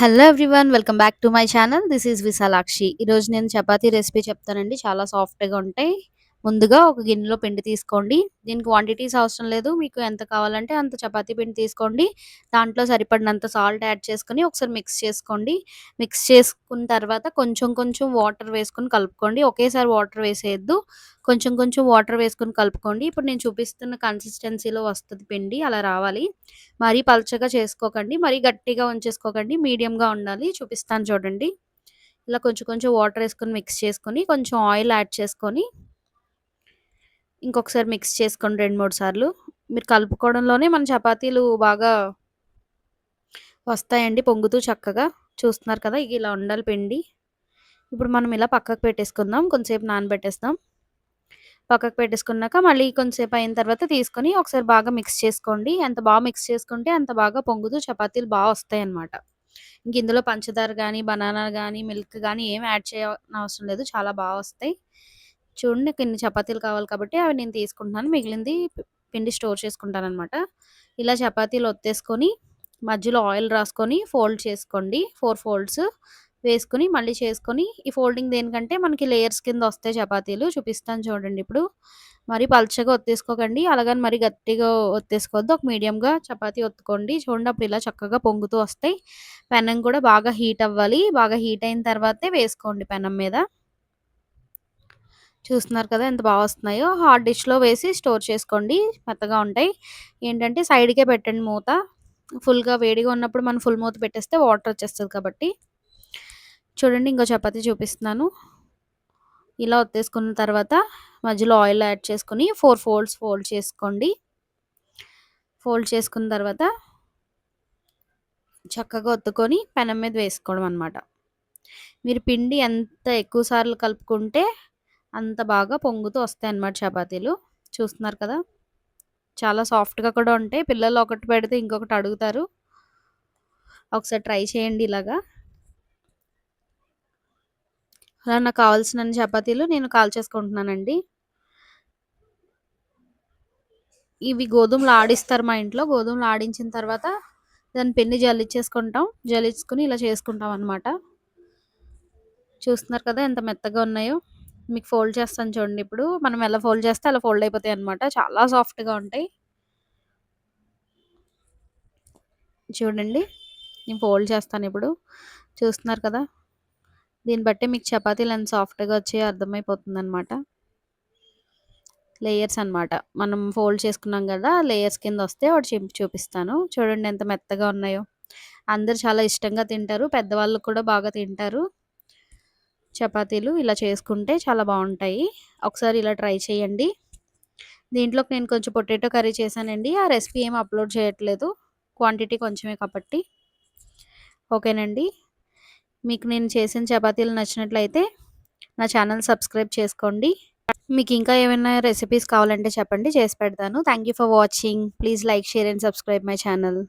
Hello everyone, welcome back to my channel. This is Vishalakshi. ఈరోజు నేను chapati recipe చెప్తానండి. చాలా సాఫ్ట్గా ఉంటాయి. ముందుగా ఒక గిన్నెలో పిండి తీసుకోండి. దీనికి క్వాంటిటీస్ అవసరం లేదు. మీకు ఎంత కావాలంటే అంత చపాతీ పిండి తీసుకోండి. దాంట్లో సరిపడినంత సాల్ట్ యాడ్ చేసుకొని ఒకసారి మిక్స్ చేసుకోండి. మిక్స్ చేసుకున్న తర్వాత కొంచెం కొంచెం వాటర్ వేసుకొని కలుపుకోండి. ఒకేసారి వాటర్ వేసేయద్దు. కొంచెం కొంచెం వాటర్ వేసుకొని కలుపుకోండి. ఇప్పుడు నేను చూపిస్తున్న కన్సిస్టెన్సీలో వస్తుంది పిండి, అలా రావాలి. మరీ పల్చగా చేసుకోకండి, మరీ గట్టిగా ఉంచేసుకోకండి, మీడియంగా ఉండాలి. చూపిస్తాను చూడండి. ఇలా కొంచెం కొంచెం వాటర్ వేసుకొని మిక్స్ చేసుకొని కొంచెం ఆయిల్ యాడ్ చేసుకొని ఇంకొకసారి మిక్స్ చేసుకోండి 2, 3 సార్లు. మీరు కలుపుకోవడంలోనే మన చపాతీలు బాగా వస్తాయండి, పొంగుతూ చక్కగా. చూస్తున్నారు కదా, ఇలా ఉండాలి పిండి. ఇప్పుడు మనం ఇలా పక్కకు పెట్టేసుకుందాం, కొంచెంసేపు నానబెట్టేస్తాం. పక్కకు పెట్టేసుకున్నాక మళ్ళీ కొంచెంసేపు అయిన తర్వాత తీసుకొని ఒకసారి బాగా మిక్స్ చేసుకోండి. ఎంత బాగా మిక్స్ చేసుకుంటే అంత బాగా పొంగుతూ చపాతీలు బాగా వస్తాయన్నమాట. ఇంక ఇందులో పంచదార గానీ, బనానా గానీ, మిల్క్ గానీ ఏమి యాడ్ చేయనవసరం లేదు. చాలా బాగా వస్తాయి. చూడండి, నాకు ఇన్ని చపాతీలు కావాలి కాబట్టి అవి నేను తీసుకుంటున్నాను. మిగిలింది పిండి స్టోర్ చేసుకుంటాననమాట. ఇలా చపాతీలు ఒత్తేసుకొని మధ్యలో ఆయిల్ రాసుకొని ఫోల్డ్ చేసుకోండి. 4 ఫోల్డ్స్ వేసుకొని మళ్ళీ చేసుకొని, ఈ ఫోల్డింగ్ దేనికంటే మనకి లేయర్స్ కింద వస్తాయి చపాతీలు. చూపిస్తాను చూడండి ఇప్పుడు. మరి పల్చగా ఒత్తేసుకోకండి, అలాగని మరి గట్టిగా ఒత్తేసుకోవద్దు. ఒక మీడియంగా చపాతీ ఒత్తుకోండి. చూడండి, అప్పుడు ఇలా చక్కగా పొంగుతూ వస్తాయి. పెనం కూడా బాగా హీట్ అవ్వాలి. బాగా హీట్ అయిన తర్వాతే వేసుకోండి పెనం మీద. చూస్తున్నారు కదా ఎంత బాగా వస్తున్నాయో. హాట్ డిష్‌లో వేసి స్టోర్ చేసుకోండి, మెత్తగా ఉంటాయి. ఏంటంటే సైడ్‌కే పెట్టండి మూత. ఫుల్‌గా వేడిగా ఉన్నప్పుడు మనం ఫుల్ మూత పెట్టేస్తే వాటర్ వచ్చేస్తది కాబట్టి. చూడండి, ఇంకో చపాతీ చూపిస్తున్నాను. ఇలా ఒత్తేసుకున్న తర్వాత మధ్యలో ఆయిల్ యాడ్ చేసుకొని 4 ఫోల్డ్స్ ఫోల్డ్ చేసుకోండి. ఫోల్డ్ చేసుకున్న తర్వాత చక్కగా ఒత్తుకొని పెనం మీద వేసుకోవడం అనమాట. మీరు పిండి ఎంత ఎక్కువ సార్లు కలుపుకుంటే అంత బాగా పొంగుతూ వస్తాయన్నమాట చపాతీలు. చూస్తున్నారు కదా, చాలా సాఫ్ట్‌గా కూడా ఉంటాయి. పిల్లలు ఒకటి పెడితే ఇంకొకటి అడుగుతారు. ఒకసారి ట్రై చేయండి ఇలాగా. అలా నాకు కావాల్సినన్ని చపాతీలు నేను కాల్చేసుకుంటున్నానండి. ఇవి గోధుమలు ఆడిస్తారు మా ఇంట్లో. గోధుమలు ఆడించిన తర్వాత దాన్ని పిండి జల్లించేసుకుంటాం. జల్లించుకొని ఇలా చేసుకుంటాం అనమాట. చూస్తున్నారు కదా ఎంత మెత్తగా ఉన్నాయో. మీకు ఫోల్డ్ చేస్తాను చూడండి ఇప్పుడు. మనం ఎలా ఫోల్డ్ చేస్తే అలా ఫోల్డ్ అయిపోతాయి అనమాట. చాలా సాఫ్ట్‌గా ఉంటాయి. చూడండి, నేను ఫోల్డ్ చేస్తాను ఇప్పుడు. చూస్తున్నారు కదా, దీన్ని బట్టి మీకు చపాతీలు ఎంత సాఫ్ట్‌గా వచ్చాయో అర్థమైపోతుందనమాట. లేయర్స్ అనమాట. మనం ఫోల్డ్ చేసుకున్నాం గదా, లేయర్స్ కింద వస్తే ఒకటి చింపి చూపిస్తాను. చూడండి ఎంత మెత్తగా ఉన్నాయో. అందరూ చాలా ఇష్టంగా తింటారు. పెద్దవాళ్ళు కూడా బాగా తింటారు. చపాతీలు ఇలా చేసుకుంటే చాలా బావుంటాయి. ఒకసారి ఇలా ట్రై చేయండి. దీంట్లోకి నేను కొంచెం పొటాటో కర్రీ చేశానండి. ఆ రెసిపీ ఏమి అప్‌లోడ్ చేయట్లేదు, క్వాంటిటీ కొంచెమే కాబట్టి. ఓకేనండి. మీకు నేను చేసిన చపాతీలు నచ్చినట్లయితే నా ఛానల్ సబ్స్క్రైబ్ చేసుకోండి. మీకు ఇంకా ఏమైనా రెసిపీస్ కావాలంటే చెప్పండి, చేసి పెడతాను. Thank you for watching. Please like, share and subscribe my channel.